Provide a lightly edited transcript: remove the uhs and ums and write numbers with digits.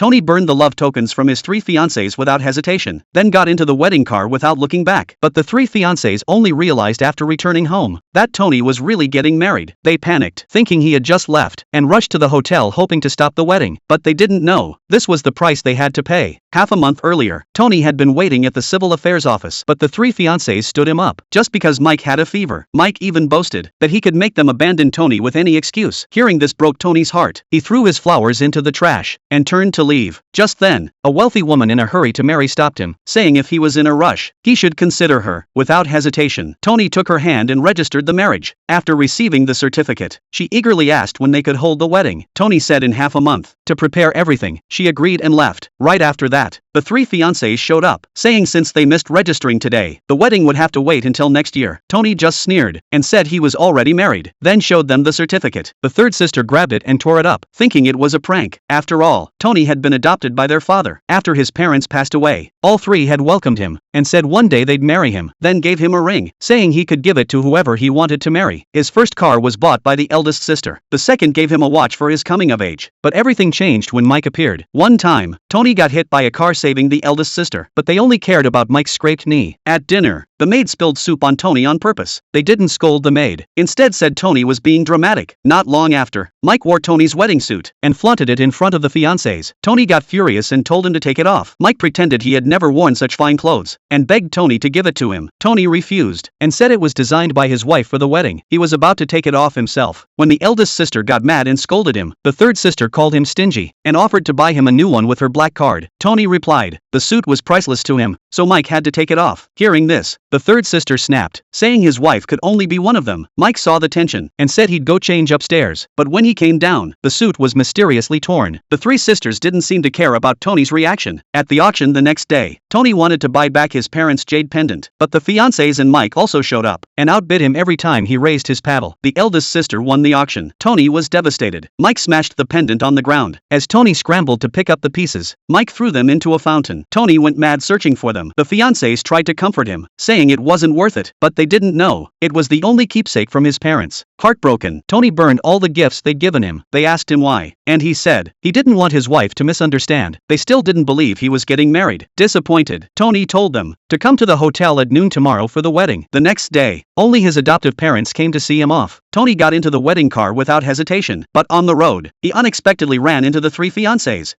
Tony burned the love tokens from his 3 fiancées without hesitation, then got into the wedding car without looking back. But the 3 fiancées only realized after returning home that Tony was really getting married. They panicked, thinking he had just left, and rushed to the hotel hoping to stop the wedding. But they didn't know this was the price they had to pay. Half a month earlier, Tony had been waiting at the civil affairs office, but the 3 fiancées stood him up just because Mike had a fever. Mike even boasted that he could make them abandon Tony with any excuse. Hearing this broke Tony's heart. He threw his flowers into the trash and turned to leave. Just then, a wealthy woman in a hurry to marry stopped him, saying if he was in a rush, he should consider her. Without hesitation, Tony took her hand and registered the marriage. After receiving the certificate, she eagerly asked when they could hold the wedding. Tony said in half a month. To prepare everything, she agreed and left. Right after that, the 3 fiancés showed up, saying since they missed registering today, the wedding would have to wait until next year. Tony just sneered and said he was already married, then showed them the certificate. The 3rd sister grabbed it and tore it up, thinking it was a prank. After all, Tony had been adopted by their father. After his parents passed away, all 3 had welcomed him and said one day they'd marry him, then gave him a ring, saying he could give it to whoever he wanted to marry. His first car was bought by the eldest sister. The second gave him a watch for his coming of age. But everything changed when Mike appeared. One time, Tony got hit by a car saving the eldest sister, but they only cared about Mike's scraped knee. At dinner, the maid spilled soup on Tony on purpose. They didn't scold the maid, instead said Tony was being dramatic. Not long after, Mike wore Tony's wedding suit and flaunted it in front of the fiancés. Tony got furious and told him to take it off. Mike pretended he had never worn such fine clothes and begged Tony to give it to him. Tony refused and said it was designed by his wife for the wedding. He was about to take it off himself when the eldest sister got mad and scolded him. The 3rd sister called him stingy and offered to buy him a new one with her black card. Tony replied the suit was priceless to him, so Mike had to take it off. Hearing this, the 3rd sister snapped, saying his wife could only be one of them. Mike saw the tension and said he'd go change upstairs, but when he came down, the suit was mysteriously torn. The 3 sisters didn't seem to care about Tony's reaction. At the auction the next day, Tony wanted to buy back his parents' jade pendant, but the fiancés and Mike also showed up and outbid him every time he raised his paddle. The eldest sister won the auction. Tony was devastated. Mike smashed the pendant on the ground. As Tony scrambled to pick up the pieces, Mike threw them into a fountain. Tony went mad searching for them. The fiancés tried to comfort him, saying it wasn't worth it, but they didn't know it was the only keepsake from his parents. Heartbroken, Tony burned all the gifts they'd given him. They asked him why, and he said he didn't want his wife to misunderstand. They still didn't believe he was getting married. Disappointed, Tony told them to come to the hotel at noon tomorrow for the wedding. The next day, only his adoptive parents came to see him off. Tony got into the wedding car without hesitation, but on the road, he unexpectedly ran into the 3 fiancés.